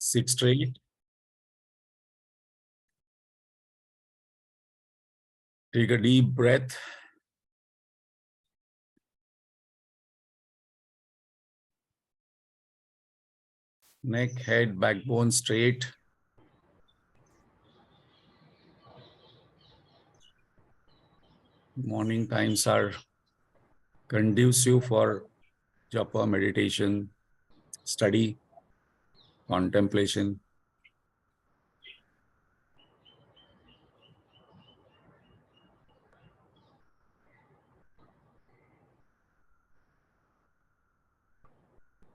Sit straight. Take a deep breath. Neck, head, backbone straight. Morning times are conducive for japa, meditation, study, contemplation.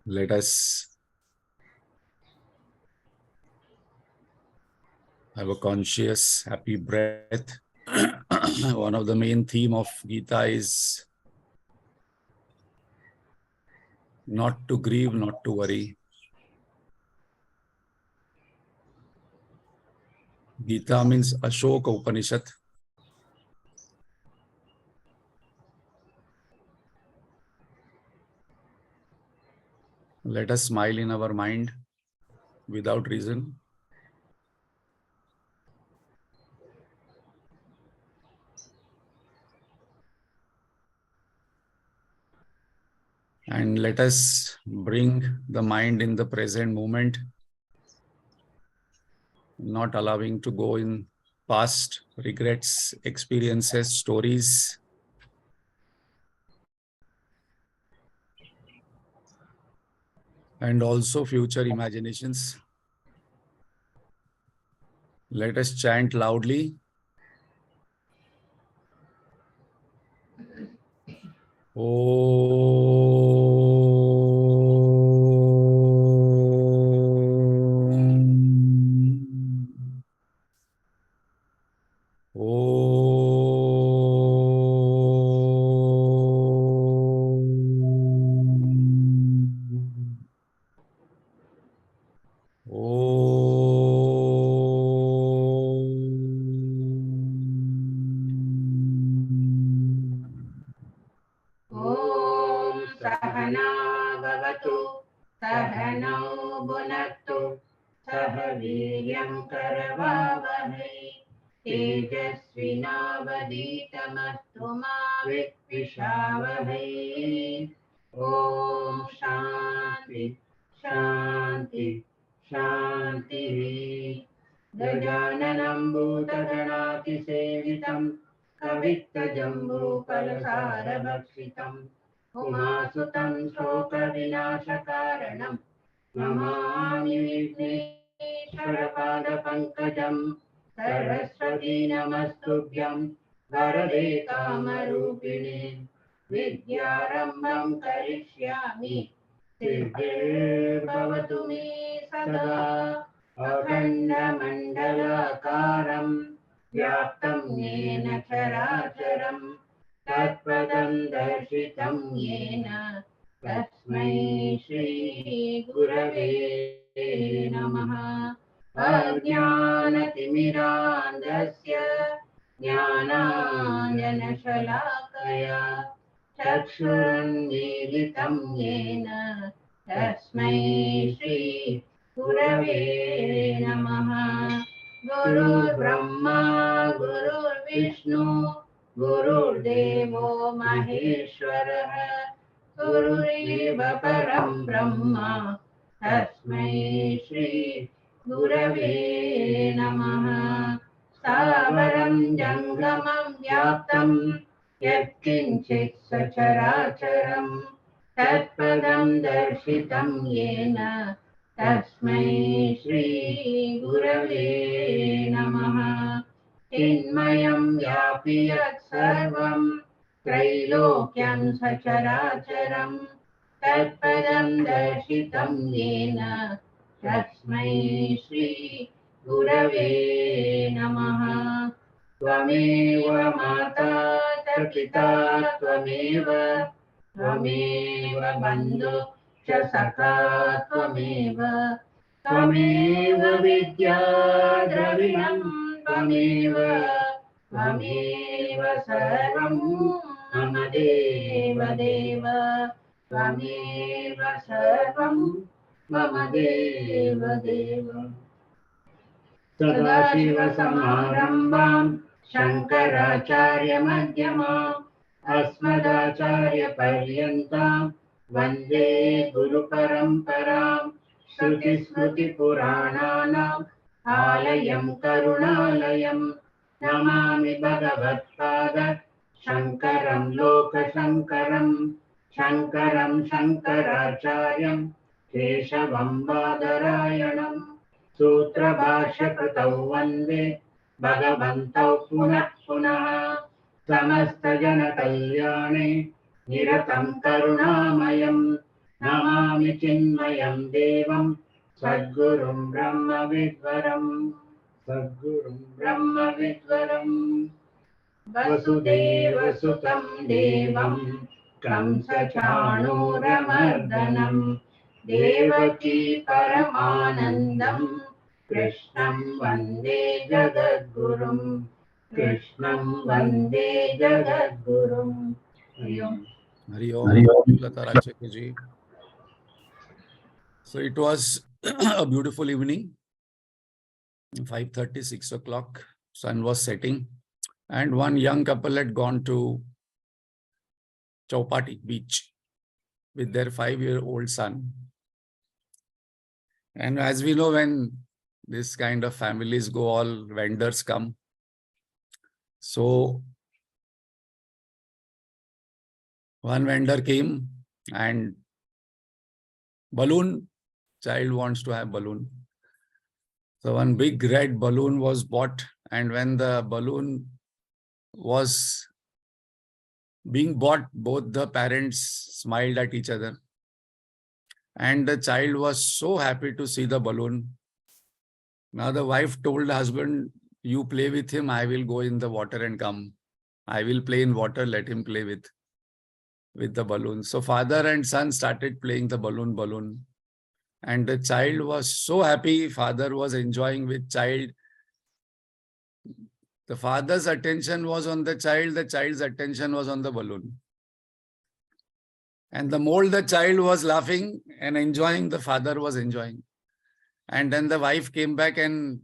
Let us have a conscious, happy breath. One of the main theme of Gita is not to grieve, not to worry. Gita means Ashoka Upanishad. Let us smile in our mind without reason. And let us bring the mind in the present moment, not allowing to go in past regrets, experiences, stories. And also future imaginations. Let us chant loudly. तेजस्विनावधीतमस्तु मा विद्विषावहै। ॐ शान्ति शान्ति शान्तिः। गजाननं भूतगणातिसेवितं कवित्तजम्बूफलसारभक्षितम् उमासुतं शोकविनाशकारणं नमामि विघ्नेश्वरपादपङ्कजम्। सरस्वती नमस्तुभ्यं वरदे कामरूपिणे विद्यारम्भं करिष्यामि सिद्धिर्भवतु मे सदा। अखण्डमण्डलाकारं व्याप्तं येन चराचरं तत्पदं दर्शितं येन तस्मै श्रीगुरवे नमः। अज्ञानतिमिरान्धस्य ज्ञानाञ्जनशलाकया चक्षुरुन्मीलितं येन तस्मै श्रीगुरवे नमः। गुरुर्ब्रह्मा गुरुर्विष्णु गुरुर्देवो महेश्वरः गुरुरेव परं ब्रह्म तस्मै श्री गुरवे नमः। स्थावरं जङ्गमं व्याप्तं यत्किञ्चित् सचराचरं तत्पदं दर्शितं येन तस्मै श्रीगुरवे नमः। चिन्मयं व्यापि यत्सर्वं त्रैलोक्यं सचराचरं तत्पदं दर्शितं येन तस्मै श्रीगुरवे नमः। त्वमेव माता च पिता त्वमेव त्वमेव बन्धु च सखा त्वमेव त्वमेव विद्या द्रविणं त्वमेव त्वमेव सर्वं मम देव देव त्वमेव सर्वं मम देव देव। सदाशिवसमारम्भाम् शङ्कराचार्यमध्यमाम् अस्मदाचार्यपर्यन्ताम् वन्दे गुरुपरम्पराम्। श्रुतिस्मृतिपुराणानाम् आलयम् करुणालयम् नमामि भगवत्पाद शङ्करम् लोकशङ्करम्। शङ्करम् शङ्कराचार्यम् केशवम् बादरायणम् सूत्रभाष्यकृतौ वन्दे भगवन्तौ पुनः पुनः। समस्तजनकल्याणे निरतं करुणामयम् नमामि चिन्मयं देवं सद्गुरुं ब्रह्मविद्वरम्। सद्गुरुं ब्रह्मविद्वरम्। वसुदेवसुतं देवं कंसचाणूरमर्दनम् देवकी परमानन्दम् कृष्णं वन्दे जगद्गुरुम्। कृष्णं वन्दे जगद्गुरुम्। हरि ओम्। Hari Om. Lata Rakshaka ji. So it was a beautiful evening. 5:30, 6 o'clock. Sun was setting. And one young couple had gone to Chowpatty beach with their 5-year-old son. And as we know, when this kind of families go, all vendors come. So one vendor came and balloon, child wants to have balloon. So one big red balloon was bought, and when the balloon was being bought, both the parents smiled at each other. And the child was so happy to see the balloon. Now the wife told the husband, you play with him, I will go in the water and come. I will play in water, let him play with the balloon. So father and son started playing the balloon. And the child was so happy. Father was enjoying with child. The father's attention was on the child's attention was on the balloon. And the more the child was laughing and enjoying, the father was enjoying. And then the wife came back and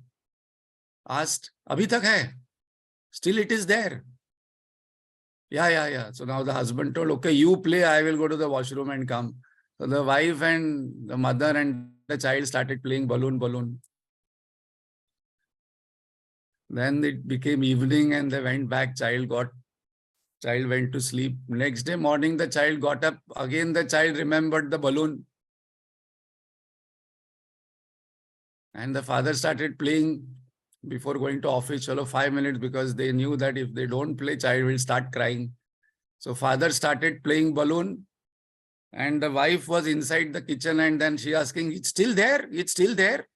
asked, Abhi tak hai? Still it is there. Yeah. So now the husband told, okay, you play, I will go to the washroom and come. So the wife and the mother and the child started playing balloon. Then it became evening and they went back. Child went to sleep. Next day morning, the child got up. Again, the child remembered the balloon. And the father started playing before going to office, 5 minutes, because they knew that if they don't play, child will start crying. So father started playing balloon. And the wife was inside the kitchen, and then she asking, it's still there? It's still there?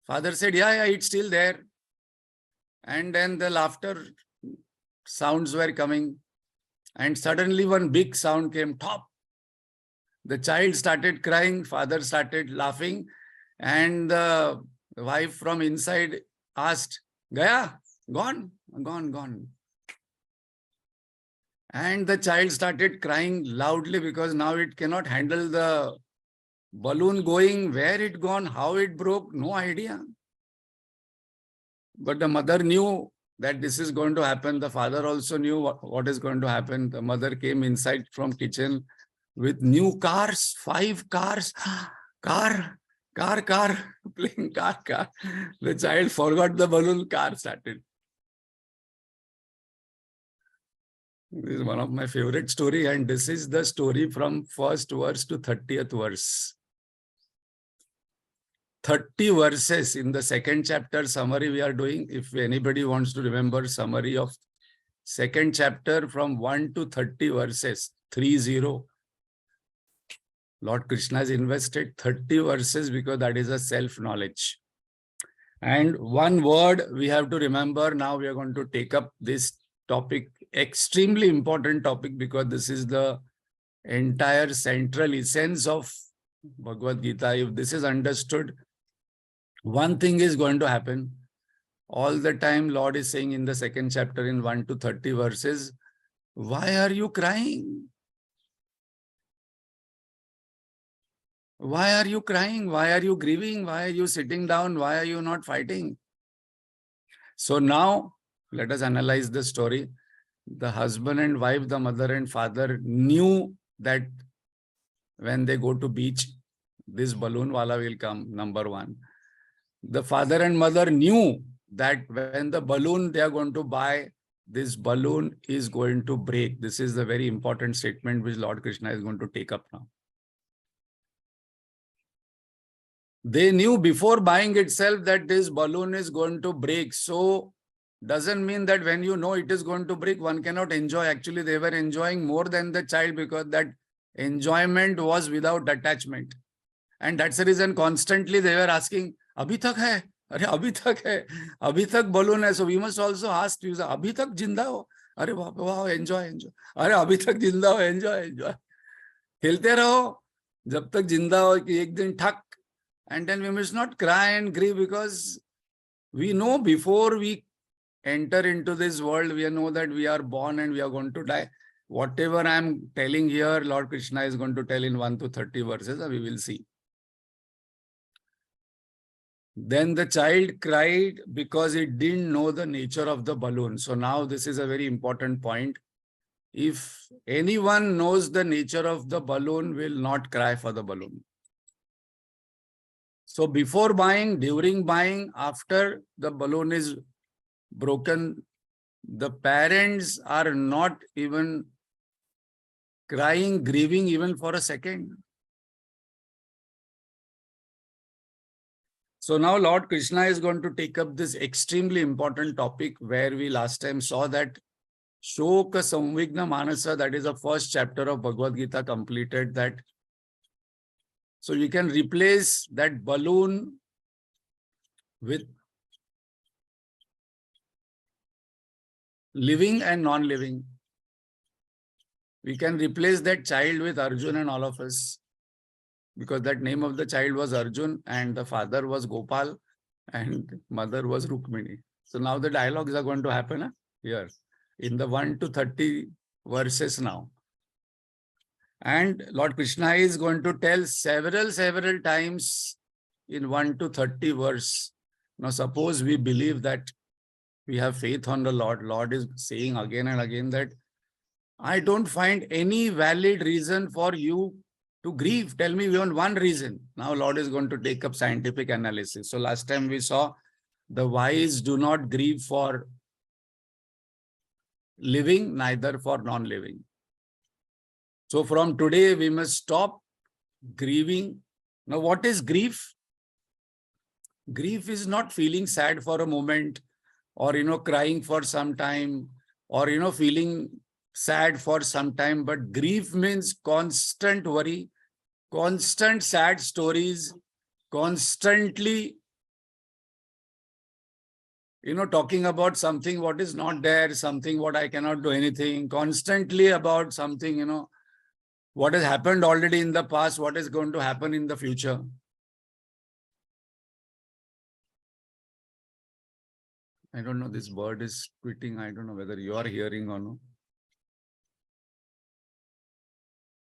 Father said, yeah, it's still there. And then the laughter sounds were coming. And suddenly one big sound came, top. The child started crying, father started laughing. And the wife from inside asked, Gaya? Gone. And the child started crying loudly because now it cannot handle the balloon going. Where it gone, how it broke, no idea. But the mother knew that this is going to happen. The father also knew what is going to happen. The mother came inside from kitchen with new cars, 5 cars, car, playing car. The child forgot the balloon, car started. This is one of my favorite story, and this is the story from 1st verse to 30th verse. 30 verses in the 2nd chapter summary we are doing. If anybody wants to remember summary of 2nd chapter from 1 to 30 verses, 30. Lord Krishna has invested 30 verses because that is a self-knowledge. And one word we have to remember. Now we are going to take up this topic, extremely important topic, because this is the entire central essence of Bhagavad Gita. If this is understood, one thing is going to happen. All the time Lord is saying in the 2nd chapter in 1 to 30 verses, why are you crying? Why are you crying? Why are you grieving? Why are you sitting down? Why are you not fighting? So now let us analyze the story. The husband and wife, the mother and father knew that when they go to beach, this balloon wala will come, number one. The father and mother knew that when the balloon they are going to buy, this balloon is going to break. This is the very important statement which Lord Krishna is going to take up now. They knew before buying itself that this balloon is going to break. So doesn't mean that when you know it is going to break, one cannot enjoy. Actually, they were enjoying more than the child because that enjoyment was without attachment. And that's the reason constantly they were asking, Abhi tak hai? Arre, abhi tak hai? Abhi tak balloon hai? So we must also ask, Abhi tak jinda ho? Arre, wow, enjoy, enjoy. Arre, abhi tak jinda ho, enjoy, enjoy. खेलते रहो जब तक जिंदा हो कि एक दिन ठक. And then we must not cry and grieve because we know before we enter into this world, we know that we are born and we are going to die. Whatever I am telling here, Lord Krishna is going to tell in 1 to 30 verses, we will see. Then the child cried because it didn't know the nature of the balloon. So now this is a very important point. If anyone knows the nature of the balloon, will not cry for the balloon. So before buying, during buying, after the balloon is broken, the parents are not even crying, grieving even for a second. So now Lord Krishna is going to take up this extremely important topic where we last time saw that Shoka Samvigna Manasa, that is the first chapter of Bhagavad Gita completed that. So you can replace that balloon with living and non-living. We can replace that child with Arjun and all of us. Because that name of the child was Arjun and the father was Gopal and mother was Rukmini. So now the dialogues are going to happen here in the 1 to 30 verses now. And Lord Krishna is going to tell several times in 1 to 30 verse. Now suppose we believe that we have faith on the Lord. Lord is saying again and again that I don't find any valid reason for you to grieve. Tell me even one reason. Now Lord is going to take up scientific analysis. So last time we saw the wise do not grieve for living, neither for non-living. So from today, we must stop grieving. Now, what is grief? Grief is not feeling sad for a moment or, crying for some time or, feeling sad for some time. But grief means constant worry, constant sad stories, constantly, talking about something what is not there, something what I cannot do anything, constantly about something, what has happened already in the past, what is going to happen in the future. I don't know, this bird is tweeting. I don't know whether you are hearing or no.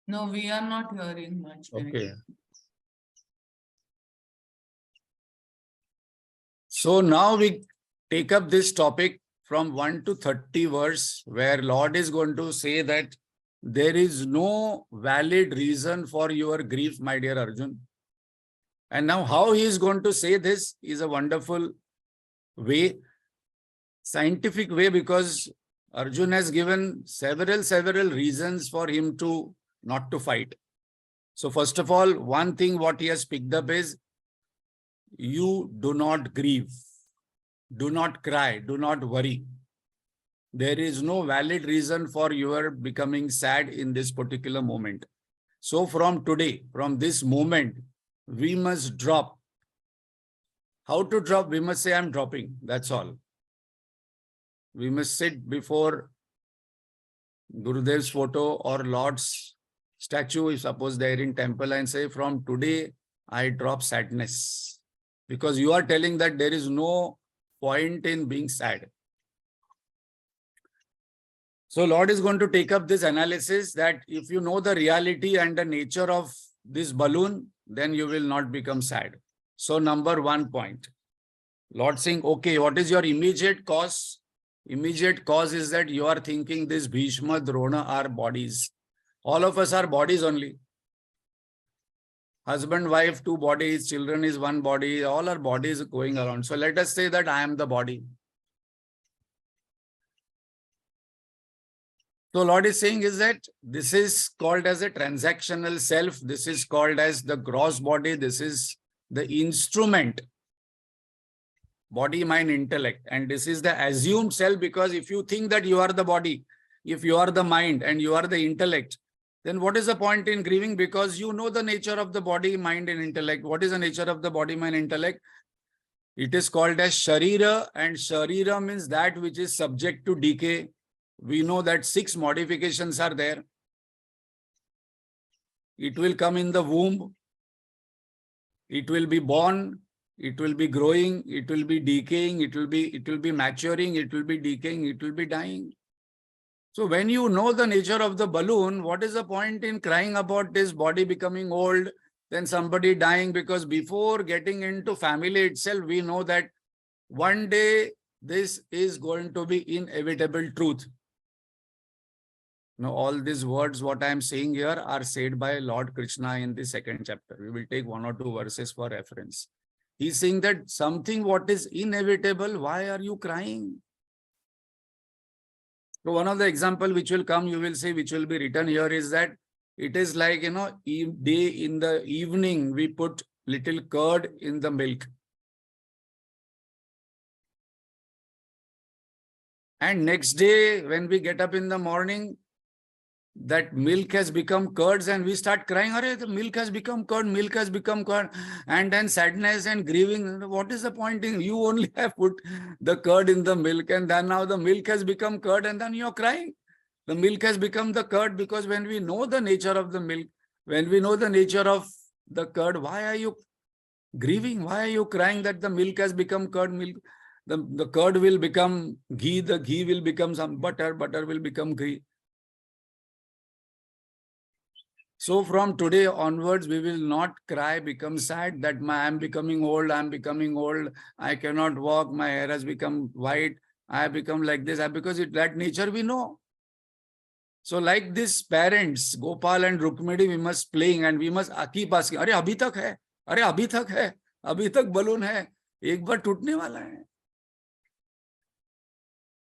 No, we are not hearing much. Okay. So now we take up this topic from 1 to 30 verse where Lord is going to say that there is no valid reason for your grief, my dear Arjun. And now how he is going to say this is a wonderful way, scientific way, because Arjun has given several reasons for him to not to fight. So first of all, one thing what he has picked up is you do not grieve, do not cry, do not worry. There is no valid reason for your becoming sad in this particular moment. So from today, from this moment, we must drop. How to drop? We must say, I'm dropping. That's all. We must sit before Gurudev's photo or Lord's statue, suppose they're in temple, and say, from today, I drop sadness. Because you are telling that there is no point in being sad. So Lord is going to take up this analysis that if you know the reality and the nature of this balloon, then you will not become sad. So number 1 point. Lord saying, okay, what is your immediate cause? Immediate cause is that you are thinking this Bhishma, Drona are bodies. All of us are bodies only. Husband, wife, 2 bodies, children is 1 body, all our bodies going around. So let us say that I am the body. So Lord is saying is that this is called as a transactional self. This is called as the gross body. This is the instrument. Body, mind, intellect. And this is the assumed self, because if you think that you are the body, if you are the mind and you are the intellect, then what is the point in grieving? Because you know the nature of the body, mind and intellect. What is the nature of the body, mind, intellect? It is called as Sharira, and Sharira means that which is subject to decay. We know that 6 modifications are there. It will come in the womb. It will be born. It will be growing. It will be decaying. It will be maturing. It will be decaying. It will be dying. So when you know the nature of the balloon, what is the point in crying about this body becoming old, then somebody dying? Because before getting into family itself, we know that one day this is going to be inevitable truth. Now, all these words, what I am saying here, are said by Lord Krishna in the 2nd chapter. We will take 1 or 2 verses for reference. He's saying that something what is inevitable, why are you crying? So one of the example which will come, you will see, which will be written here, is that it is like, in the evening, we put little curd in the milk. And next day, when we get up in the morning, that milk has become curds and we start crying, "Arey, the milk has become curd, milk has become curd," and then sadness and grieving. What is the point in you only have put the curd in the milk, and then now the milk has become curd and then you're crying? The milk has become the curd, because when we know the nature of the milk, when we know the nature of the curd, why are you grieving? Why are you crying that the milk has become curd? Milk, the curd will become ghee, the ghee will become some butter, butter will become ghee. So from today onwards, we will not cry, become sad that I am becoming old, I am becoming old, I cannot walk, my hair has become white, I have become like this, because that nature we know. So like this parents, Gopal and Rukmini, we must playing and we must keep asking, "Arey, abhi tak hai? Arey, abhi tak hai? Abhi tak balloon hai? Ek baar टूटने wala hai."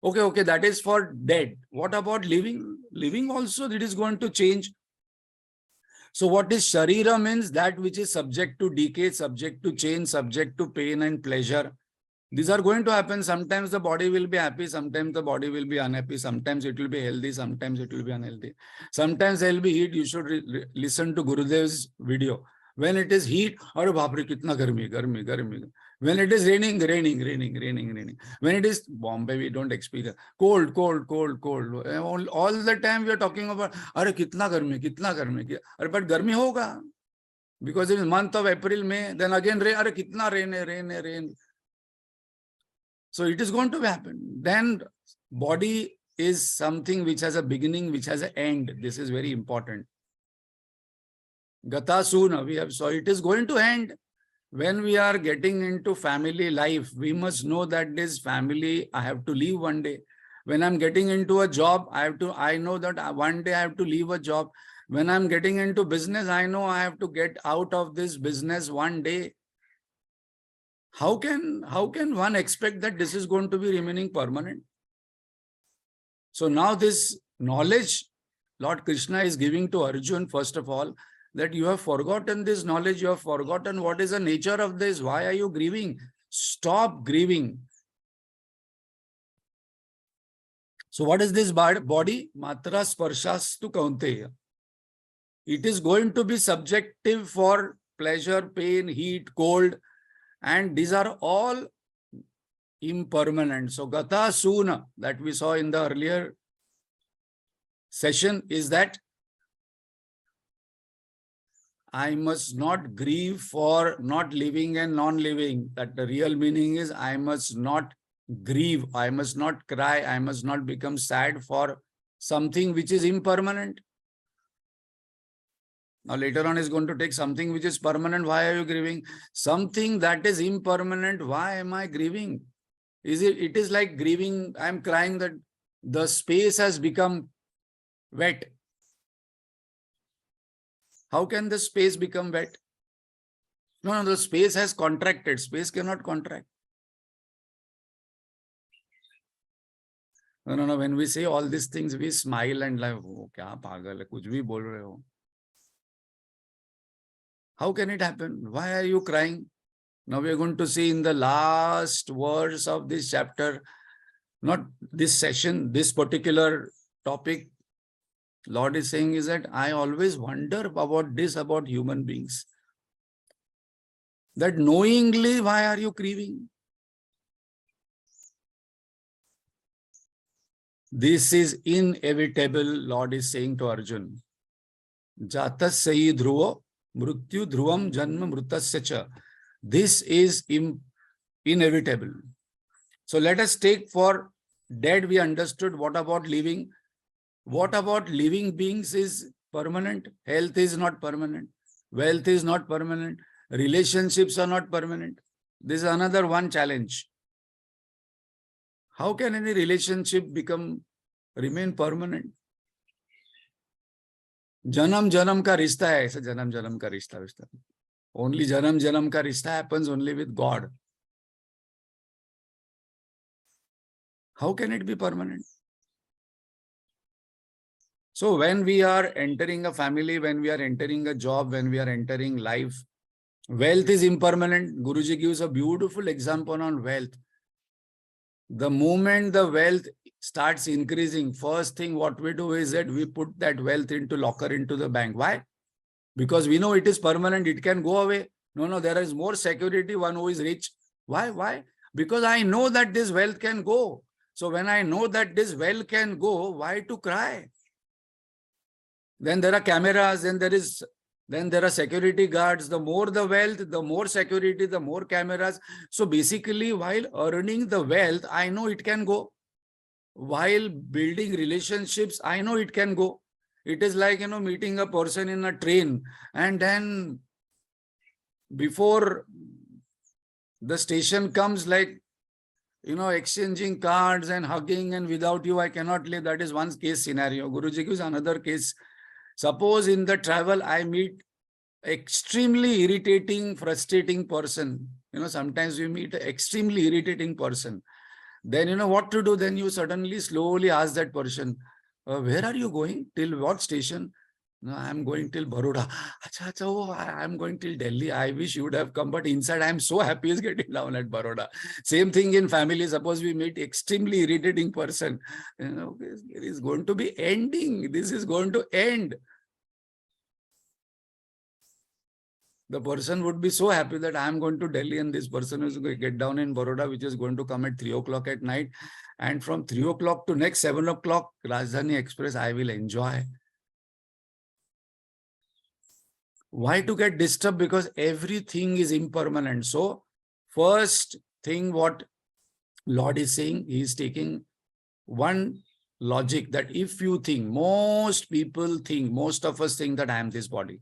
Okay, that is for dead. What about living? Living also, it is going to change. So what is Sharira means? That which is subject to decay, subject to change, subject to pain and pleasure. These are going to happen. Sometimes the body will be happy, sometimes the body will be unhappy, sometimes it will be healthy, sometimes it will be unhealthy. Sometimes there will be heat. You should listen to Gurudev's video. When it is heat, "Arey baap re, kitna garmi, garmi, garmi." When it is raining, raining. When it is Bombay, we don't experience cold. All the time we are talking about, "Arey kitna garmi. But garmi hoga. Because it is month of April, May, then again rain, "Arey kitna rain. So it is going to happen. Then body is something which has a beginning, which has an end. This is very important. Gata Suna, we have, so it is going to end. When we are getting into family life, we must know that this family, I have to leave one day. When I'm getting into a job, I know that one day I have to leave a job. When I'm getting into business, I know I have to get out of this business one day. How can one expect that this is going to be remaining permanent? So now this knowledge Lord Krishna is giving to Arjun, first of all, that you have forgotten this knowledge, you have forgotten what is the nature of this. Why are you grieving? Stop grieving. So what is this body? Matra sparshas tu kaunteya. It is going to be subjective for pleasure, pain, heat, cold, and these are all impermanent. So Gata Suna, that we saw in the earlier session, is that I must not grieve for not living and non-living. That the real meaning is I must not grieve, I must not cry, I must not become sad for something which is impermanent. Now later on is going to take something which is permanent. Why are you grieving? Something that is impermanent. Why am I grieving? It is like grieving. I'm crying that the space has become wet. How can the space become wet? No, the space has contracted. Space cannot contract. No. When we say all these things, we smile and like, oh, kya pagal hai, kuch bhi bol rahe ho. How can it happen? Why are you crying? Now we are going to see in the last verse of this chapter, not this session, this particular topic, Lord is saying is that I always wonder about this, about human beings. That knowingly, why are you grieving? This is inevitable, Lord is saying to Arjun. Jatas sayi dhruvo, mrityu dhruvam janma mritasya cha. This is inevitable. So let us take for dead, we understood. What about living? What about living beings is permanent? Health is not permanent. Wealth is not permanent. Relationships are not permanent. This is another one challenge. How can any relationship remain permanent? Janam janam ka rishta hai. Aisa janam janam ka rishta. Only janam janam ka rishta happens only with God. How can it be permanent? So when we are entering a family, when we are entering a job, when we are entering life, wealth is impermanent. Guruji gives a beautiful example on wealth. The moment the wealth starts increasing, first thing what we do is that we put that wealth into locker, into the bank. Why? Because we know it is permanent, it can go away. No, there is more security, one who is rich. Why? Because I know that this wealth can go. So when I know that this wealth can go, why to cry? Then there are cameras, then there are security guards. The more the wealth, the more security, the more cameras. So basically, while earning the wealth, I know it can go. While building relationships, I know it can go. It is like, meeting a person in a train, and then before the station comes, like, exchanging cards and hugging, and without you, I cannot live. That is one case scenario. Guruji gives another case. Suppose in the travel, I meet extremely irritating, frustrating person. Sometimes we meet an extremely irritating person. Then what to do? Then you suddenly slowly ask that person, where are you going? Till what station? No, I'm going till Baroda. Oh, I'm going till Delhi. I wish you would have come, but inside I'm so happy he's getting down at Baroda. Same thing in family. Suppose we meet extremely irritating person. It is going to be ending. This is going to end. The person would be so happy that I am going to Delhi and this person is going to get down in Baroda, which is going to come at 3 o'clock at night. And from 3 o'clock to next 7 o'clock, Rajdhani Express, I will enjoy. Why to get disturbed? Because everything is impermanent. So first thing what Lord is saying, he is taking one logic that if you think, most of us think that I am this body.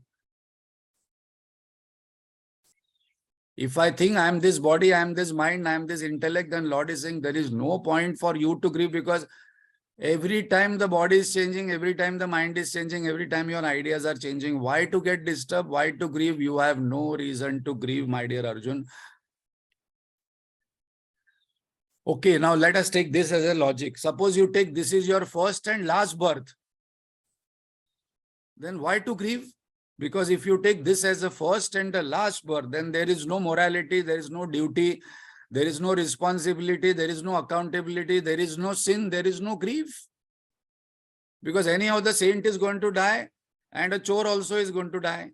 If I think I am this body, I am this mind, I am this intellect, then Lord is saying there is no point for you to grieve, because every time the body is changing, every time the mind is changing, every time your ideas are changing. Why to get disturbed? Why to grieve? You have no reason to grieve, my dear Arjun. Okay, now let us take this as a logic. Suppose you take this is your first and last birth. Then why to grieve? Because if you take this as a first and the last birth, then there is no morality, there is no duty, there is no responsibility, there is no accountability, there is no sin, there is no grief. Because anyhow the saint is going to die and a chore also is going to die.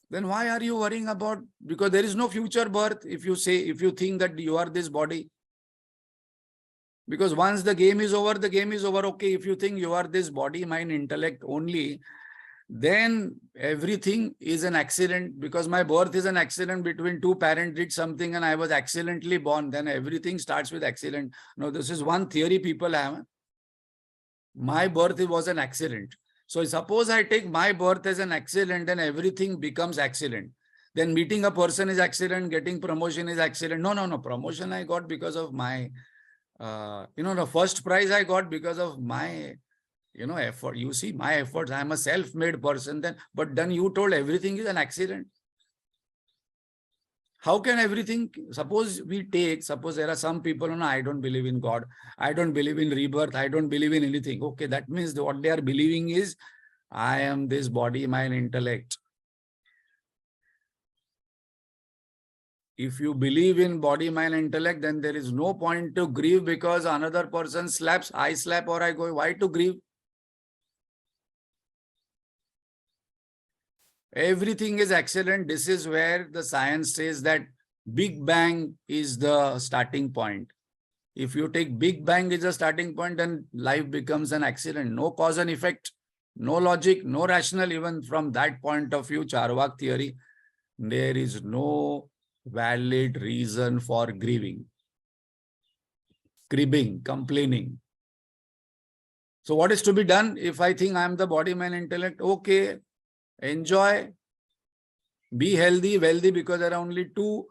Then why are you worrying about? Because there is no future birth if you think that you are this body. Because once the game is over, the game is over. Okay, if you think you are this body, mind, intellect only, then everything is an accident. Because my birth is an accident between two parents did something and I was accidentally born. Then everything starts with accident. No, this is one theory people have. My birth was an accident. So suppose I take my birth as an accident, then everything becomes accident. Then meeting a person is accident, getting promotion is accident. No. Promotion I got because of my, the first prize I got because of my, effort. You see, my efforts. I'm a self-made person. But then you told everything is an accident. How can everything, suppose there are some people, I don't believe in God. I don't believe in rebirth. I don't believe in anything. Okay, that means what they are believing is, I am this body, mind, intellect. If you believe in body, mind, intellect, then there is no point to grieve because another person slaps, I slap or I go. Why to grieve? Everything is accident. This is where the science says that Big Bang is the starting point. If you take Big Bang is a starting point, then life becomes an accident. No cause and effect, no logic, no rational. Even from that point of view, Charvak theory, there is no valid reason for grieving, cribbing, complaining. So what is to be done? If I think I am the body, mind, intellect, okay, enjoy, be healthy, wealthy, because there are only two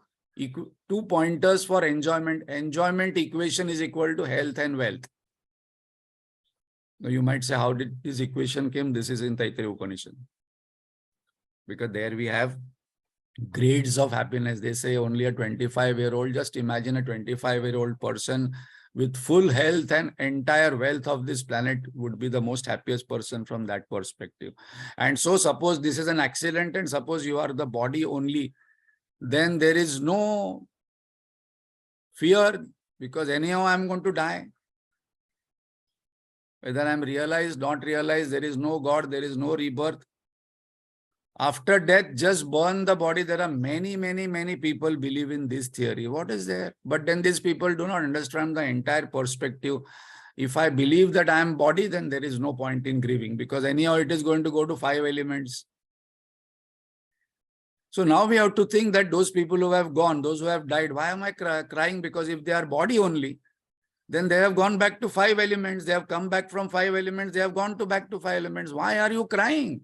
pointers for enjoyment. Enjoyment equation is equal to health and wealth. Now you might say, how did this equation came? This is in Taittiriya Upanishad. Because there we have grades of happiness. They say only a 25-year-old, just imagine a 25-year-old person with full health and entire wealth of this planet would be the most happiest person from that perspective. And so suppose this is an accident and suppose you are the body only, then there is no fear because anyhow I'm going to die. Whether I'm realized, not realized, there is no God, there is no rebirth. After death, just burn the body. There are many people believe in this theory. What is there? But then these people do not understand the entire perspective. If I believe that I am body, then there is no point in grieving because anyhow it is going to go to 5 elements. So now we have to think that those people who have gone, those who have died, why am I crying? Because if they are body only, then they have gone back to 5 elements. They have come back from 5 elements. They have gone back to 5 elements. Why are you crying?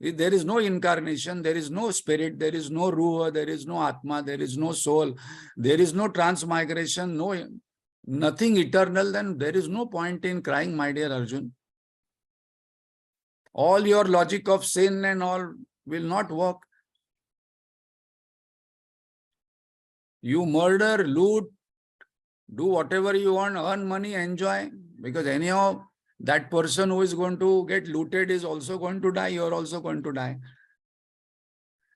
There is no incarnation, there is no spirit, there is no ruha, there is no atma, there is no soul, there is no transmigration, nothing eternal, then there is no point in crying, my dear Arjun. All your logic of sin and all will not work. You murder, loot, do whatever you want, earn money, enjoy, because anyhow, that person who is going to get looted is also going to die. You are also going to die.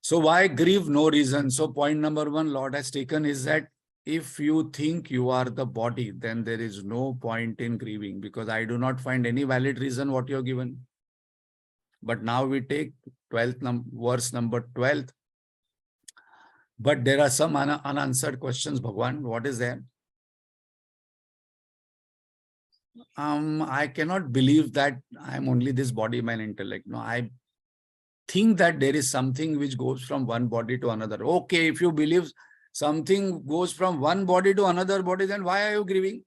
So why grieve? No reason. So point number 1 Lord has taken is that if you think you are the body, then there is no point in grieving because I do not find any valid reason what you have given. But now we take 12th verse number 12. But there are some unanswered questions, Bhagwan. What is there? I cannot believe that I'm only this body, mind, intellect. No, I think that there is something which goes from one body to another. Okay, if you believe something goes from one body to another body, then why are you grieving?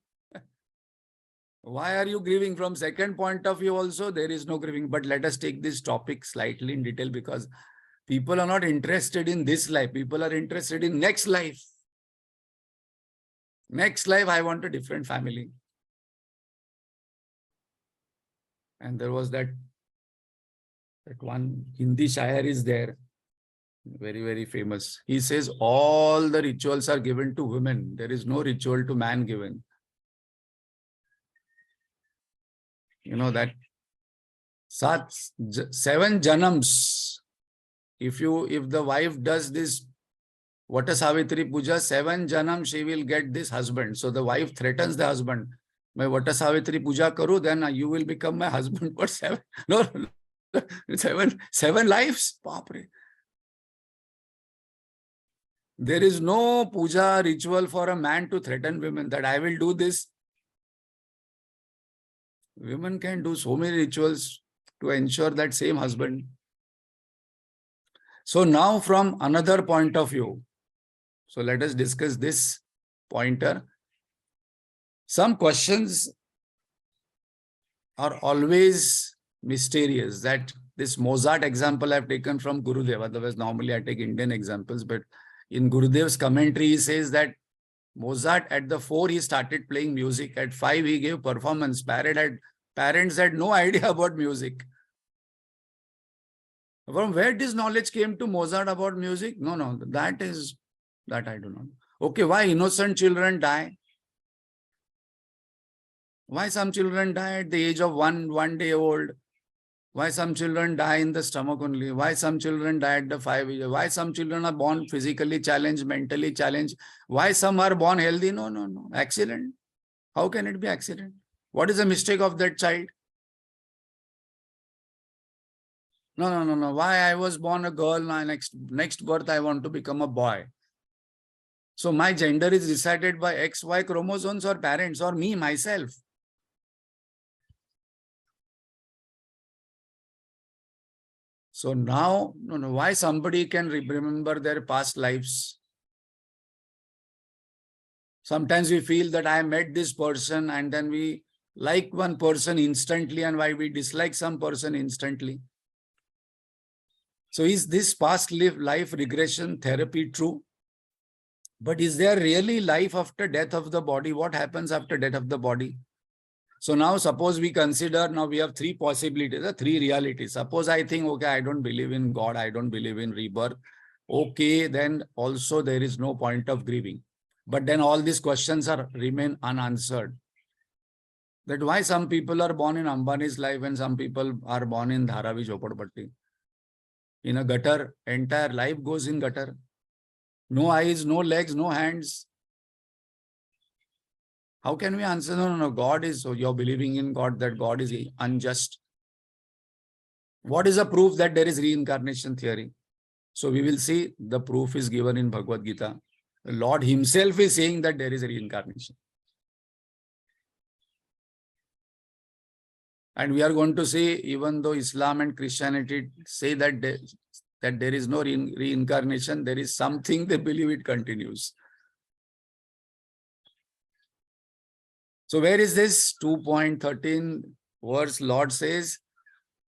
Why are you grieving? From second point of view also, there is no grieving. But let us take this topic slightly in detail because people are not interested in this life. People are interested in next life. Next life, I want a different family. And there was that one Hindi Shair is there, very famous. He says all the rituals are given to women. There is no ritual to man given. You know that 7 janams. If the wife does this Vata Savitri Puja, 7 janam she will get this husband. So the wife threatens the husband. मैं Vata Savitri Puja करूं, then you will become my husband for 7. No, 7 lives. Baapre. There is no puja ritual for a man to threaten women that I will do this. Women can do so many rituals to ensure that same husband. So now from another point of view, so let us discuss this pointer. Some questions are always mysterious. That this Mozart example I've taken from Gurudev. Otherwise, normally I take Indian examples, but in Gurudev's commentary, he says that Mozart at the 4, he started playing music. At 5, he gave performance. Parents had no idea about music. From where this knowledge came to Mozart about music? No, that I do not know. Okay, why innocent children die? Why some children die at the age of one day old? Why some children die in the stomach only? Why some children die at the 5 years? Why some children are born physically challenged, mentally challenged? Why some are born healthy? No. Accident. How can it be accident? What is the mistake of that child? No. Why I was born a girl, now next birth I want to become a boy. So my gender is decided by XY chromosomes or parents or me, myself. So now, why somebody can remember their past lives? Sometimes we feel that I met this person and then we like one person instantly, and why we dislike some person instantly. So is this past life regression therapy true? But is there really life after death of the body? What happens after death of the body? So now suppose we consider, now we have 3 possibilities, 3 realities. Suppose I think, okay, I don't believe in God, I don't believe in rebirth. Okay, then also there is no point of grieving. But then all these questions remain unanswered. That why some people are born in Ambani's life and some people are born in Dharavi Jhopadpatti. In a gutter, entire life goes in gutter. No eyes, no legs, no hands. How can we answer? No. God is, so you're believing in God, that God is unjust. What is the proof that there is reincarnation theory? So we will see the proof is given in Bhagavad Gita. The Lord himself is saying that there is a reincarnation. And we are going to see, even though Islam and Christianity say that there is no reincarnation, there is something they believe it continues. So where is this 2.13 verse? Lord says,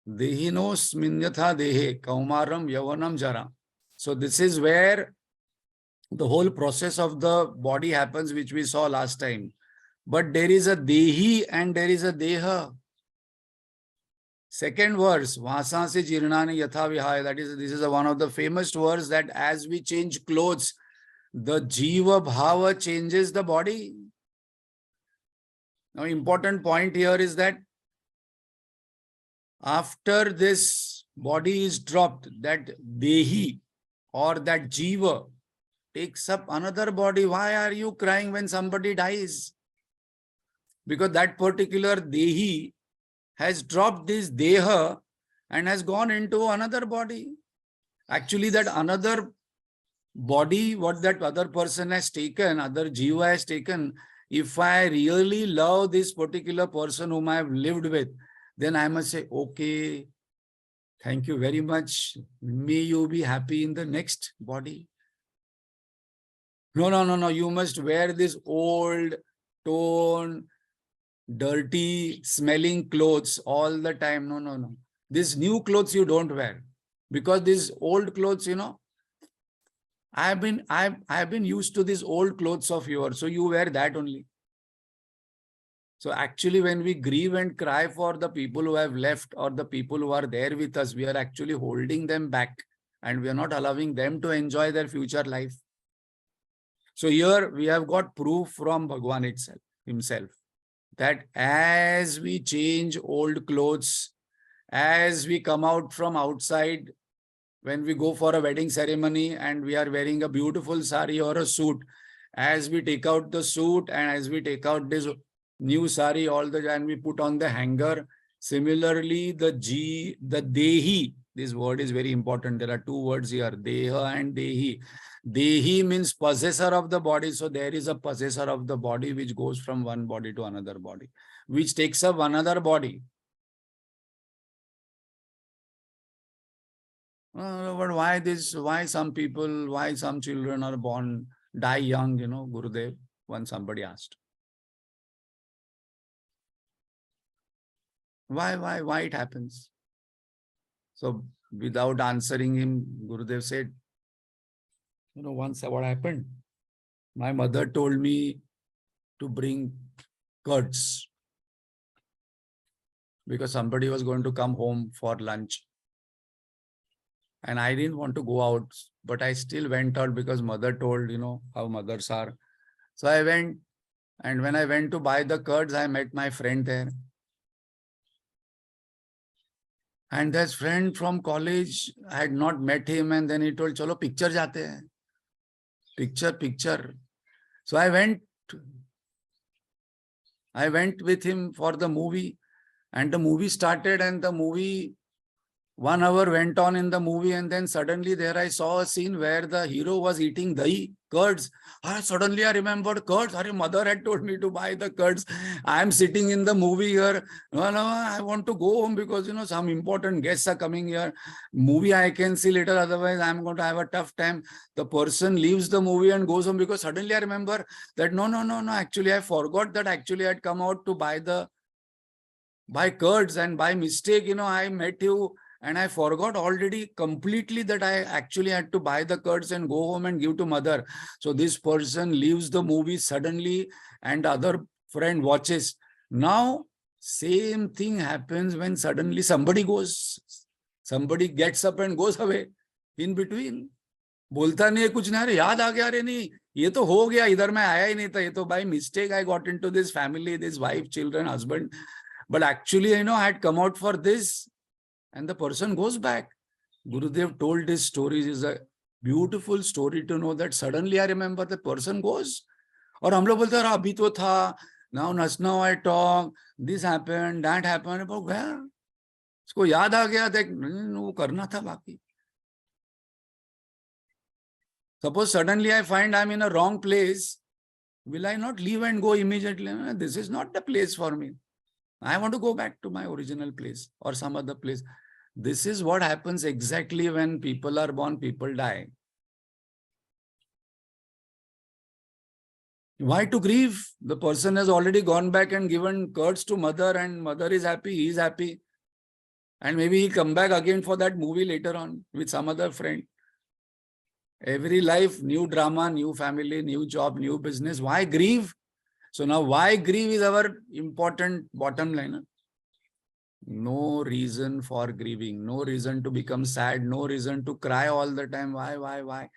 Dehinos minyatha dehe kaumaram yavanam jara. So this is where the whole process of the body happens, which we saw last time. But there is a dehi and there is a deha. Second verse, Vasa se jirnani yatha vihaya. That is, this is one of the famous verse that as we change clothes, the jiva bhava changes the body. Now, important point here is that after this body is dropped, that dehi or that jiva takes up another body. Why are you crying when somebody dies? Because that particular dehi has dropped this deha and has gone into another body. Actually, that another body, what that other person has taken, other jiva has taken, if I really love this particular person whom I have lived with, then I must say, okay, thank you very much. May you be happy in the next body. No. You must wear this old, torn, dirty, smelling clothes all the time. No. These new clothes you don't wear. Because these old clothes, I've been used to these old clothes of yours, so you wear that only. So actually, when we grieve and cry for the people who have left or the people who are there with us, we are actually holding them back and we are not allowing them to enjoy their future life. So here we have got proof from Bhagwan himself that as we change old clothes, as we come out from outside, when we go for a wedding ceremony and we are wearing a beautiful sari or a suit, as we take out the suit and as we take out this new sari and we put on the hanger, similarly the dehi, this word is very important. There are 2 words here, deha and dehi. Dehi means possessor of the body. So there is a possessor of the body which goes from one body to another body, which takes up another body. But why some people, why some children are born, die young, Gurudev, once somebody asked. Why it happens? So without answering him, Gurudev said, once what happened? My mother told me to bring curds because somebody was going to come home for lunch. And I didn't want to go out, but I still went out because mother told, how mothers are. So I went, and when I went to buy the curds, I met my friend there. And this friend from college, I had not met him, and then he told, chalo picture jate hai. Picture. So I went with him for the movie, and the movie started, and the movie 1 hour went on in the movie, and then suddenly there I saw a scene where the hero was eating dahi, curds. Suddenly I remembered curds. Our mother had told me to buy the curds. I am sitting in the movie here. No, I want to go home because some important guests are coming here. Movie I can see later, otherwise I am going to have a tough time. The person leaves the movie and goes home because suddenly I remember that no. Actually, I forgot that actually I had come out to buy curds, and by mistake, I met you. And I forgot already completely that I actually had to buy the curds and go home and give to mother. So this person leaves the movie suddenly, and the other friend watches. Now, same thing happens when suddenly somebody gets up and goes away in between. बोलता नहीं है कुछ नहीं, अरे याद आ गया, अरे नहीं ये तो हो गया, इधर मैं आया ही नहीं था, ये तो by mistake I got into this family, this wife, children, husband. But actually, I had come out for this. And the person goes back. Gurudev told his stories. Is a beautiful story to know that suddenly I remember the person goes. और हम लोग बोलते हैं अभी तो था, now I talk, this happened, that happened. But where? उसको याद आ गया, देख वो करना था बाकी. Suppose suddenly I find I'm in a wrong place, will I not leave and go immediately? This is not the place for me. I want to go back to my original place or some other place. This is what happens exactly when people are born, people die. Why to grieve? The person has already gone back and given curds to mother, and mother is happy, he is happy. And maybe he'll come back again for that movie later on with some other friend. Every life, new drama, new family, new job, new business. Why grieve? So now why grieve is our important bottom line. No reason for grieving, no reason to become sad, no reason to cry all the time. Why?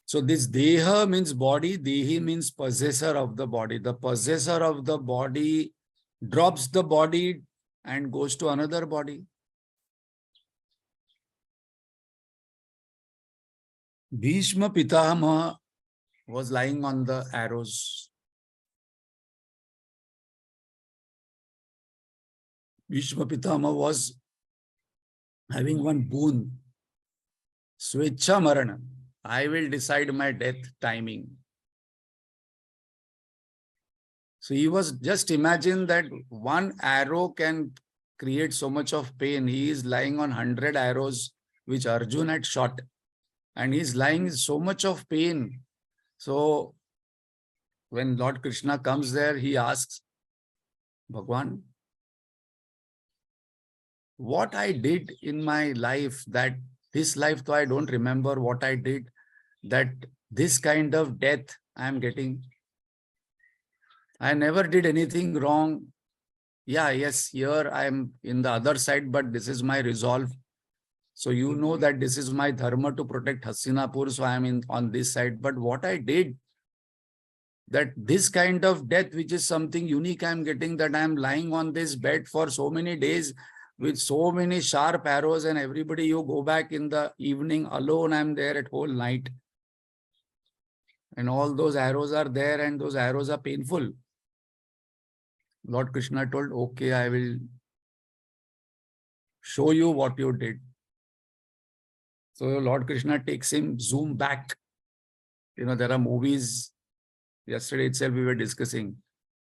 So this deha means body, dehi means possessor of the body. The possessor of the body drops the body and goes to another body. Bhishma Pitahama was lying on the arrows. Bhishma Pitahama was having one boon, Swechha Marana. I will decide my death timing. So he was, just imagine that one arrow can create so much of pain. He is lying on 100 arrows which Arjun had shot, and he is lying in so much of pain. So when Lord Krishna comes there, he asks, Bhagwan, what I did in my life, that this life, though I don't remember what I did, that this kind of death I am getting. I never did anything wrong. Yes, here I am in the other side, but this is my resolve. So you know that this is my dharma to protect Hastinapur, so I am on this side. But what I did, that this kind of death, which is something unique I am getting, that I am lying on this bed for so many days with so many sharp arrows, and everybody, you go back in the evening, alone I am there at whole night. And all those arrows are there, and those arrows are painful. Lord Krishna told, okay, I will show you what you did. So Lord Krishna takes him, zoom back. There are movies. Yesterday itself we were discussing.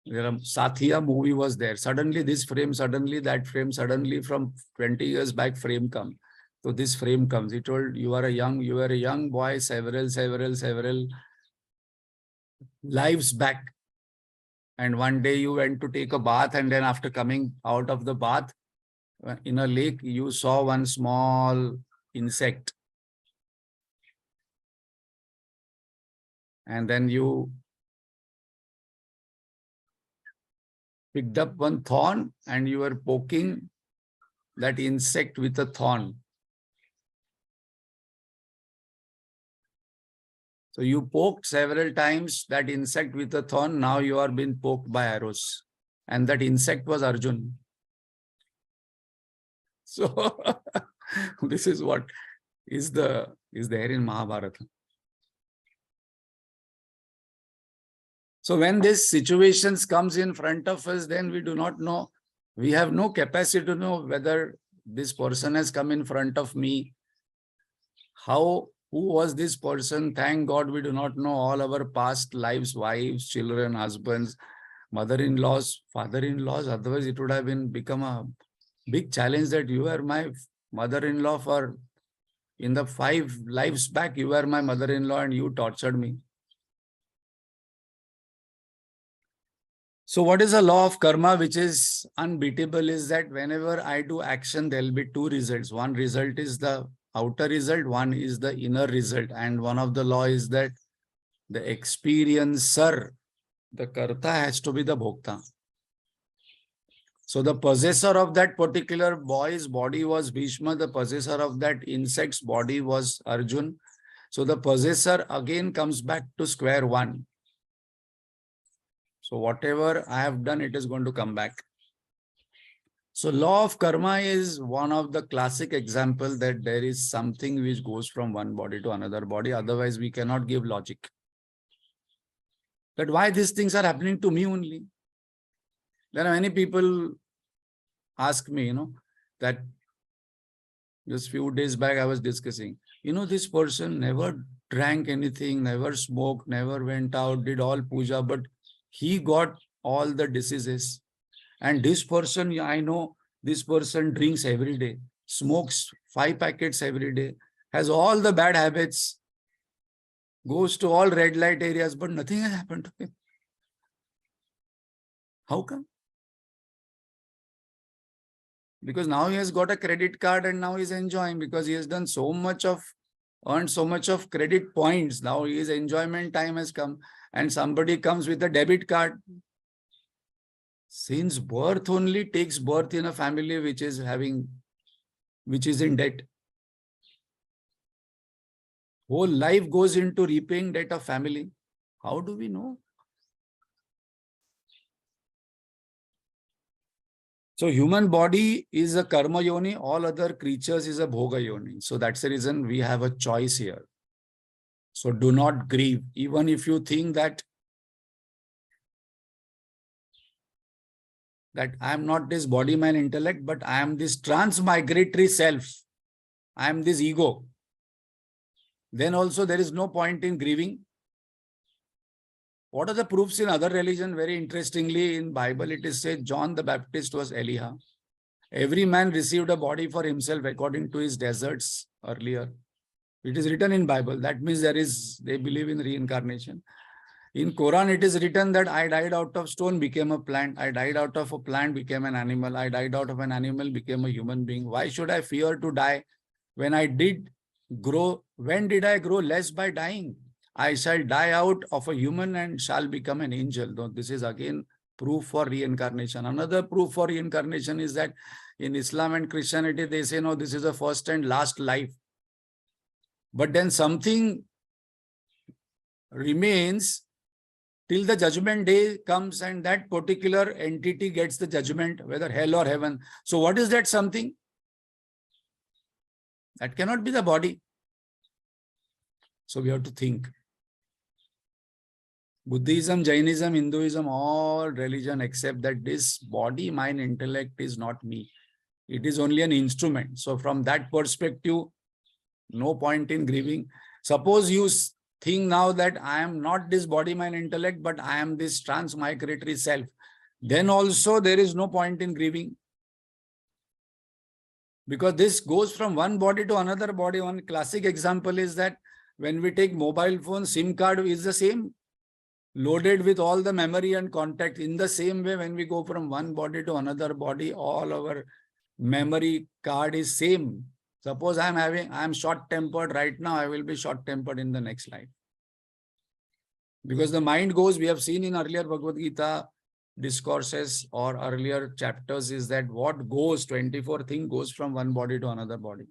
Sathiya movie was there. Suddenly this frame, suddenly that frame, suddenly from 20 years back frame come. So this frame comes. He told, you are a young boy, several lives back. And one day you went to take a bath, and then after coming out of the bath in a lake, you saw one small insect. And then you picked up one thorn and you were poking that insect with a thorn. So you poked several times that insect with a thorn. Now you are being poked by arrows. And that insect was Arjun. So this is what is there in Mahabharata. So when these situations comes in front of us, then we do not know. We have no capacity to know whether this person has come in front of me. Who was this person? Thank God we do not know all our past lives, wives, children, husbands, mother-in-laws, father-in-laws. Otherwise, it would have become a big challenge that you are my mother-in-law for in the 5 lives back, you were my mother-in-law and you tortured me. So what is a law of karma which is unbeatable is that whenever I do action, there will be 2 results. One result is the outer result, one is the inner result. And one of the law is that the experiencer, the karta, has to be the bhokta. So the possessor of that particular boy's body was Bhishma, the possessor of that insect's body was Arjun. So the possessor again comes back to square one. So whatever I have done, it is going to come back. So law of karma is one of the classic examples that there is something which goes from one body to another body. Otherwise, we cannot give logic. That why these things are happening to me only. There are many people ask me, that just few days back I was discussing, this person never drank anything, never smoked, never went out, did all puja, but he got all the diseases. And this person, I know this person drinks every day, smokes 5 packets every day, has all the bad habits, goes to all red light areas, but nothing has happened to him. How come? Because now he has got a credit card and now he's enjoying because he has done earned so much of credit points. Now his enjoyment time has come and somebody comes with a debit card. Since birth only takes birth in a family which is in debt. Whole life goes into repaying debt of family. How do we know? So human body is a karma yoni, all other creatures is a bhoga yoni. So that's the reason we have a choice here. So do not grieve, even if you think that I am not this body, mind, intellect, but I am this transmigratory self. I am this ego. Then also there is no point in grieving. What are the proofs in other religion? Very interestingly, in Bible it is said John the Baptist was Eliha. Every man received a body for himself according to his deserts earlier. It is written in Bible. That means they believe in reincarnation. In Quran, it is written that I died out of stone, became a plant. I died out of a plant, became an animal. I died out of an animal, became a human being. Why should I fear to die when I did grow? When did I grow less by dying? I shall die out of a human and shall become an angel. Though this is again proof for reincarnation. Another proof for reincarnation is that in Islam and Christianity, they say, no, this is the first and last life. But then something remains till the judgment day comes and that particular entity gets the judgment, whether hell or heaven. So what is that something? That cannot be the body. So we have to think. Buddhism, Jainism, Hinduism, all religion accept that this body, mind, intellect is not me. It is only an instrument. So from that perspective, no point in grieving. Suppose you think now that I am not this body, mind, intellect, but I am this transmigratory self. Then also there is no point in grieving. Because this goes from one body to another body. One classic example is that when we take mobile phone, SIM card is the same. loaded with all the memory and contact. In the same way, when we go from one body to another body, all our memory card is same. Suppose I am short-tempered right now, I will be short-tempered in the next life. Because the mind goes, we have seen in earlier Bhagavad Gita discourses or earlier chapters, is that what goes, 24 thing goes from one body to another body.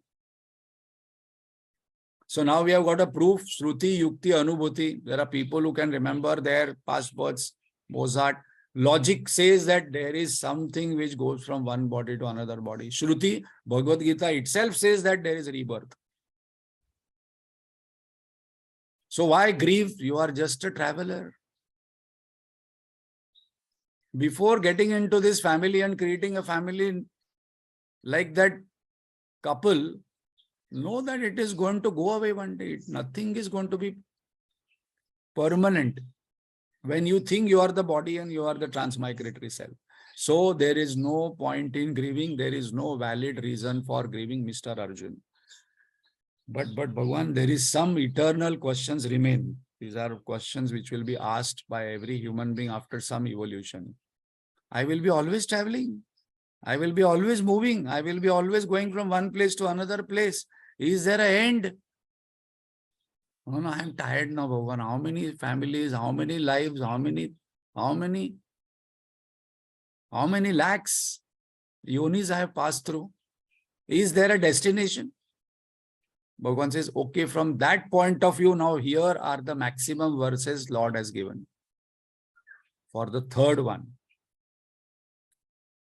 So now we have got a proof, Shruti, Yukti, Anubhuti. There are people who can remember their past births, Mozart. Logic says that there is something which goes from one body to another body. Shruti, Bhagavad Gita itself says that there is rebirth. So why grieve? You are just a traveler. Before getting into this family and creating a family like that couple, know that it is going to go away one day. Nothing is going to be permanent. When you think you are the body and you are the transmigratory self. So there is no point in grieving. There is no valid reason for grieving, Mr. Arjun. But Bhagavan, there is some eternal questions remain. These are questions which will be asked by every human being after some evolution. I will be always traveling. I will be always moving. I will be always going from one place to another place. Is there an end? Oh no, I am tired now, Bhagavan. How many families, how many lives, how many lakhs yonis I have passed through? Is there a destination? Bhagavan says, okay, from that point of view, now here are the maximum verses Lord has given. For the third one,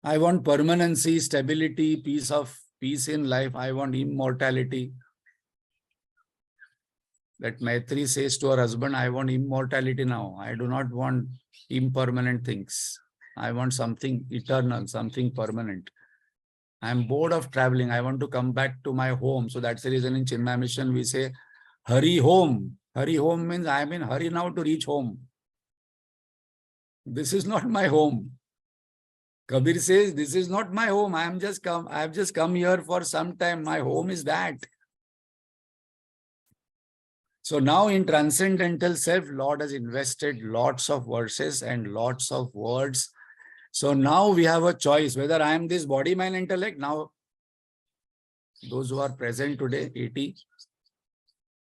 I want permanency, stability, peace in life. I want immortality. That Maitri says to her husband, I want immortality now. I do not want impermanent things. I want something eternal, something permanent. I am bored of traveling. I want to come back to my home. So that's the reason in Chinmaya Mission we say, hurry home. Hurry home means I am in hurry now to reach home. This is not my home. Kabir says, this is not my home. I have just come here for some time. My home is that. So now in transcendental self, Lord has invested lots of verses and lots of words. So now we have a choice whether I am this body, mind, intellect. Now, those who are present today, 80,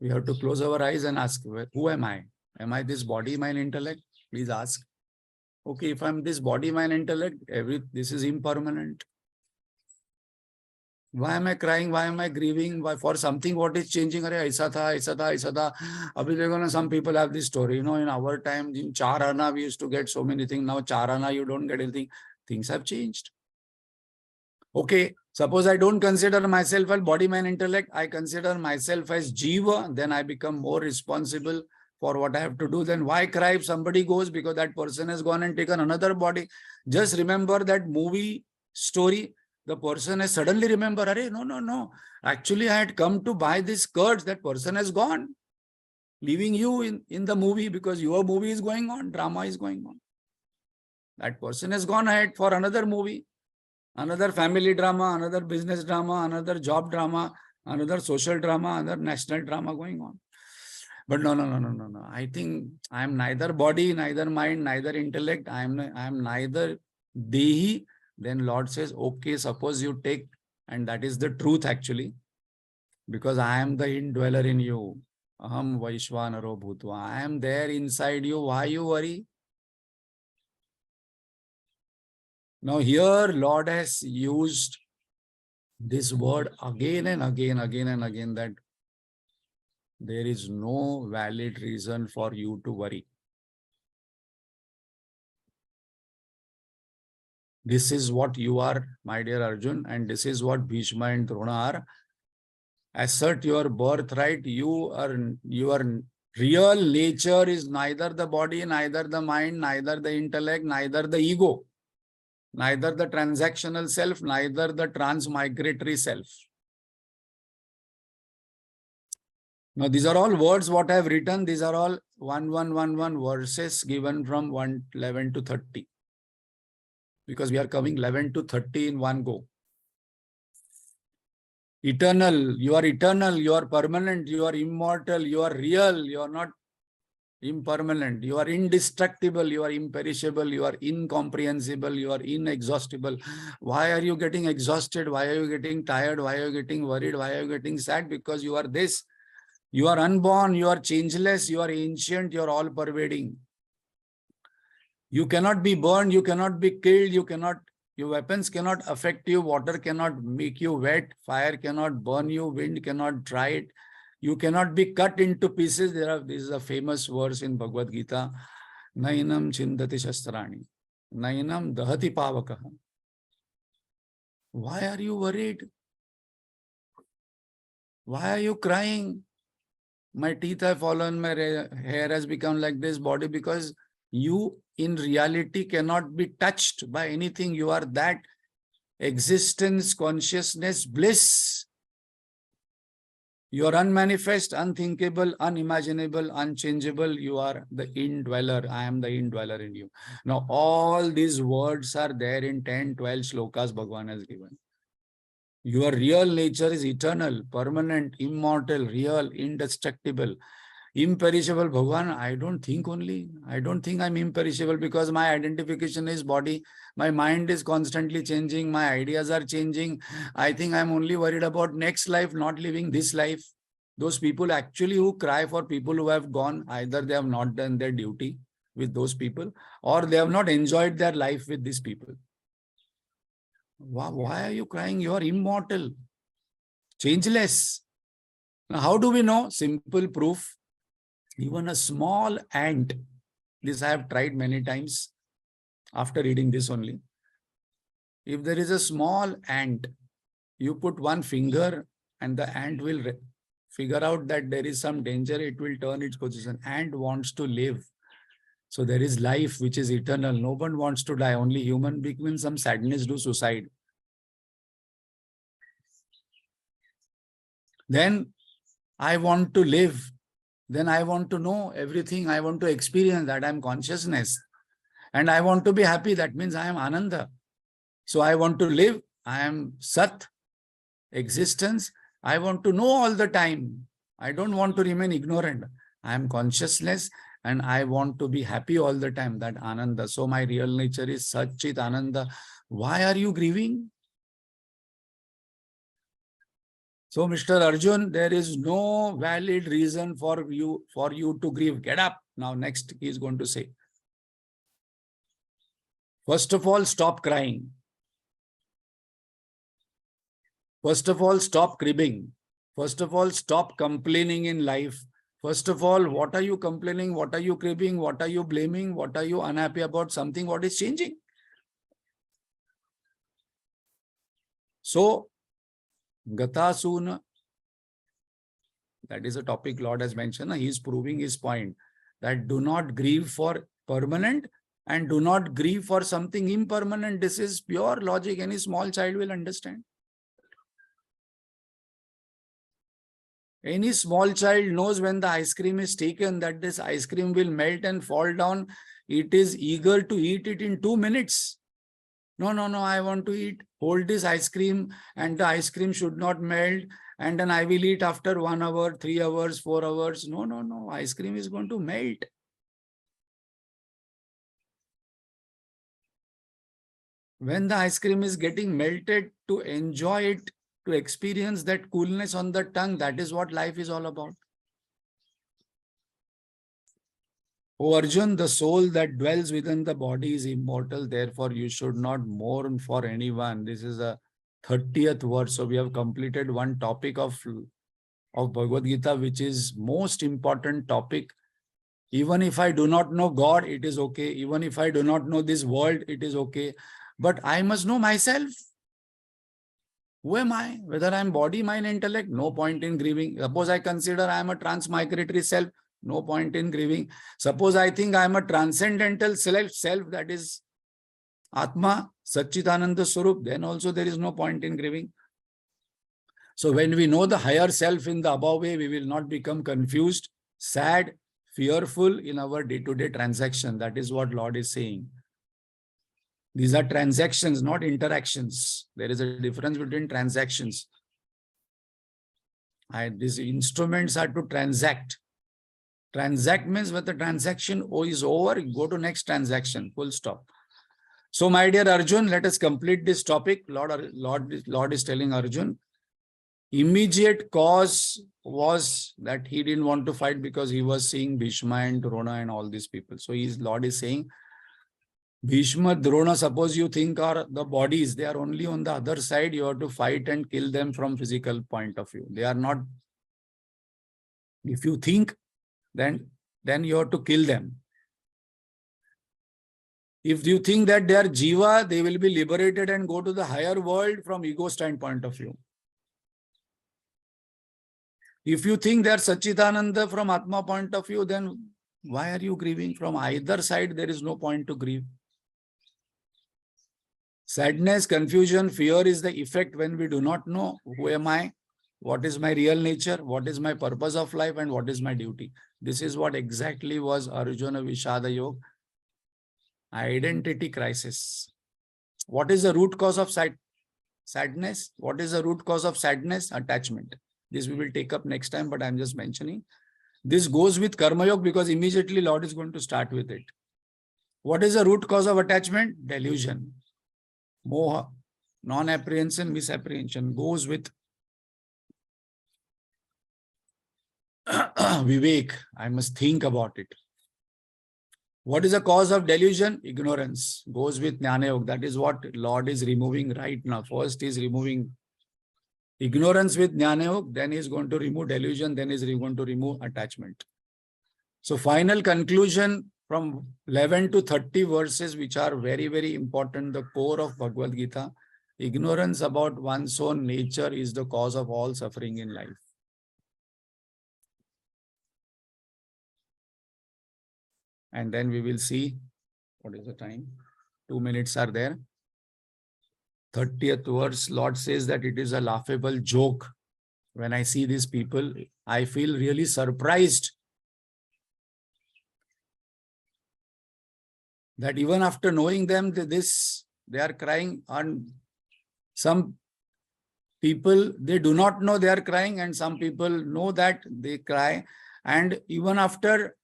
we have to close our eyes and ask, who am I? Am I this body, mind, intellect? Please ask. Okay, if I'm this body, mind, intellect, this is impermanent. Why am I crying? Why am I grieving? Why for something what is changing? Arey, aisa tha, aisa tha, aisa tha. Abhi dekho na, some people have this story. In our time, in 4 Ana, we used to get so many things. Now 4 Ana, you don't get anything. Things have changed. Okay, suppose I don't consider myself as body, mind, intellect. I consider myself as Jiva. Then I become more responsible for what I have to do. Then why cry if somebody goes? Because that person has gone and taken another body. Just remember that movie story. The person has suddenly remembered, Arey, no. Actually, I had come to buy this skirts. That person has gone, leaving you in the movie because your movie is going on, drama is going on. That person has gone ahead for another movie, another family drama, another business drama, another job drama, another social drama, another national drama going on. But no. I think I am neither body, neither mind, neither intellect. I am neither Dehi. Then Lord says, okay, suppose you take, and that is the truth actually, because I am the indweller in you. Aham Vaishwanaro Bhutva. I am there inside you. Why you worry? Now here Lord has used this word again and again that there is no valid reason for you to worry. This is what you are, my dear Arjun, and this is what Bhishma and Drona are. Assert your birthright. Your real nature is neither the body, neither the mind, neither the intellect, neither the ego, neither the transactional self, neither the transmigratory self. Now, these are all words what I have written. These are all 1111 verses given from 11 to 30. Because we are coming 11 to 30 in one go. Eternal, you are permanent, you are immortal, you are real, you are not Impermanent. You are indestructible. You are imperishable. You are incomprehensible. You are inexhaustible. Why are you getting exhausted? Why are you getting tired? Why are you getting worried? Why are you getting sad? Because you are this. You are unborn. You are changeless. You are ancient. You are all pervading. You cannot be burned. You cannot be killed. Your weapons cannot affect you. Water cannot make you wet. Fire cannot burn you. Wind cannot dry it. You cannot be cut into pieces. This is a famous verse in Bhagavad Gita. Nainam chindati shastrani. Nainam dahati pavakaha. Why are you worried? Why are you crying? My teeth have fallen, my hair has become like this, body, because you in reality cannot be touched by anything. You are that existence, consciousness, bliss. You are unmanifest, unthinkable, unimaginable, unchangeable. You are the indweller. I am the indweller in you. Now, all these words are there in 10, 12 shlokas Bhagavan has given. Your real nature is eternal, permanent, immortal, real, indestructible, imperishable. Bhagavan, I don't think only. I don't think I'm imperishable because my identification is body. My mind is constantly changing. My ideas are changing. I think I'm only worried about next life, not living this life. Those people actually who cry for people who have gone, either they have not done their duty with those people or they have not enjoyed their life with these people. Why are you crying? You are immortal, changeless. Now, how do we know? Simple proof. Even a small ant, this I have tried many times after reading this only. If there is a small ant, you put one finger and the ant will figure out that there is some danger, it will turn its position. Ant wants to live. So there is life which is eternal. No one wants to die. Only human beings in some sadness do suicide. Then I want to live. Then I want to know everything. I want to experience that I am consciousness. And I want to be happy. That means I am Ananda. So I want to live. I am Sat, existence. I want to know all the time. I don't want to remain ignorant. I am consciousness and I want to be happy all the time. That Ananda. So my real nature is Sat Chit Ananda. Why are you grieving? So, Mr. Arjun, there is no valid reason for you to grieve. Get up. Now, next he is going to say. First of all, stop crying. First of all, stop cribbing. First of all, stop complaining in life. First of all, what are you complaining? What are you cribbing? What are you blaming? What are you unhappy about? Something what is changing. So, Gatasuna, that is a topic Lord has mentioned. He is proving his point that do not grieve for permanent and do not grieve for something impermanent. This is pure logic. Any small child will understand. Any small child knows when the ice cream is taken that this ice cream will melt and fall down. It is eager to eat it in 2 minutes. No, I want to eat. Hold this ice cream and the ice cream should not melt. And then I will eat after 1 hour, 3 hours, 4 hours. No. Ice cream is going to melt. When the ice cream is getting melted, to enjoy it, to experience that coolness on the tongue, that is what life is all about. O Arjun, the soul that dwells within the body is immortal. Therefore, you should not mourn for anyone. This is a 30th verse. So we have completed one topic of Bhagavad Gita, which is most important topic. Even if I do not know God, it is okay. Even if I do not know this world, it is okay. But I must know myself. Who am I? Whether I am body, mind, intellect, no point in grieving. Suppose I consider I am a transmigratory self, no point in grieving. Suppose I think I am a transcendental self, that is Atma, Satchitananda Swarup, then also there is no point in grieving. So when we know the higher self in the above way, we will not become confused, sad, fearful in our day-to-day transaction. That is what Lord is saying. These are transactions, not interactions. There is a difference between transactions. These instruments are to transact. Transact means when the transaction is over, go to next transaction, full stop. So my dear Arjun, let us complete this topic. Lord is telling Arjun, immediate cause was that he didn't want to fight because he was seeing Bhishma and Drona and all these people. So Lord is saying, Bhishma, Drona, suppose you think are the bodies, they are only on the other side. You have to fight and kill them from physical point of view. They are not. If you think, then you have to kill them. If you think that they are Jiva, they will be liberated and go to the higher world from ego standpoint of view. If you think they are Satchitananda from Atma point of view, then why are you grieving? From either side, there is no point to grieve. Sadness, confusion, fear is the effect when we do not know who am I, what is my real nature, what is my purpose of life, and what is my duty. This is what exactly was Arjuna Vishada Yoga, identity crisis. What is the root cause of sadness? What is the root cause of sadness? Attachment. This we will take up next time, but I'm just mentioning. This goes with Karma Yoga because immediately Lord is going to start with it. What is the root cause of attachment? Delusion. Moha, non-apprehension, misapprehension goes with Vivek. I must think about it. What is the cause of delusion? Ignorance. Goes with Jnana Yoga. That is what Lord is removing right now. First is removing ignorance with Jnana Yoga, then he is going to remove delusion, then he is going to remove attachment. So final conclusion from 11 to 30 verses, which are very, very important, the core of Bhagavad Gita. Ignorance about one's own nature is the cause of all suffering in life. And then we will see, what is the time? 2 minutes are there. 30th verse, Lord says that it is a laughable joke. When I see these people, I feel really surprised that even after knowing them, they are crying. And some people, they do not know they are crying, and some people know that they cry. And even after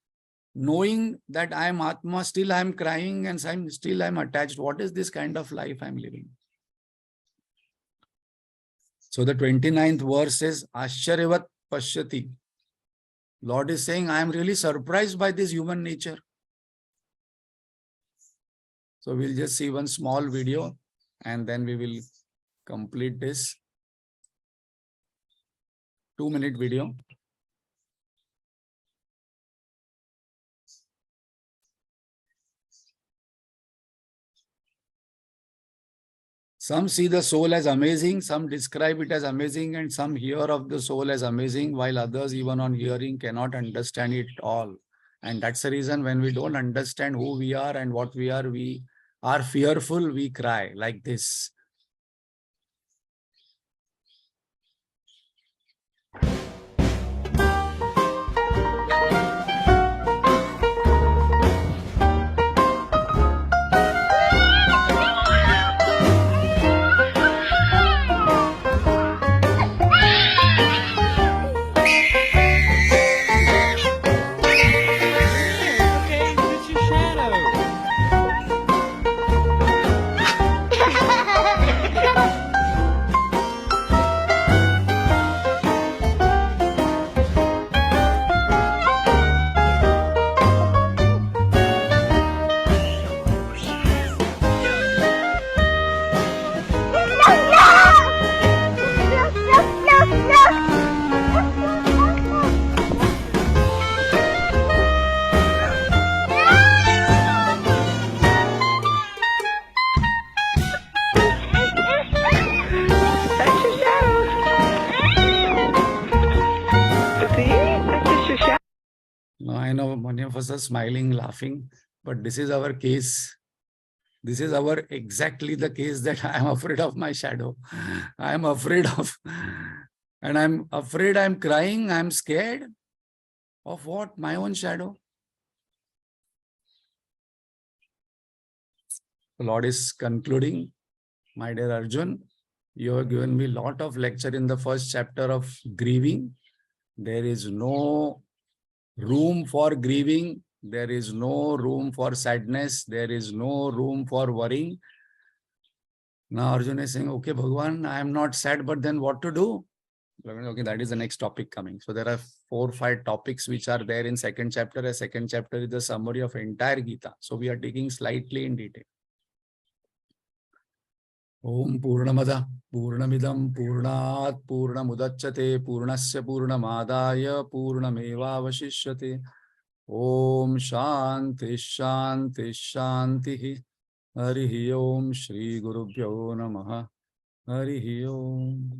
knowing that I am Atma, still I am crying and still I am attached. What is this kind of life I am living? So the 29th verse says, Ashcharyavat Pashyati. Lord is saying, I am really surprised by this human nature. So we'll just see one small video and then we will complete this 2-minute video. Some see the soul as amazing, some describe it as amazing, and some hear of the soul as amazing, while others, even on hearing, cannot understand it all. And that's the reason when we don't understand who we are and what we are fearful, we cry like this. Now, I know many of us are smiling, laughing, but this is our case. This is exactly the case that I am afraid of my shadow. I am afraid of, and I'm afraid, I'm crying, I'm scared of what? My own shadow. The Lord is concluding, my dear Arjun, you have given me a lot of lecture in the first chapter of grieving. There is no room for grieving. There is no room for sadness. There is no room for worrying. Now Arjuna is saying, okay, Bhagwan, I am not sad, but then what to do? Okay, that is the next topic coming. So there are 4 or 5 topics which are there in second chapter. A second chapter is the summary of entire Gita. So we are taking slightly in detail. Om Purnamada Purnamidam Purnat Purnamudachyate Purnasya Purnamadaya Purnamevavashishyate. Om Shanti Shanti Shanti. Harihi Om Shri Gurubhyo Namaha. Harihi Om.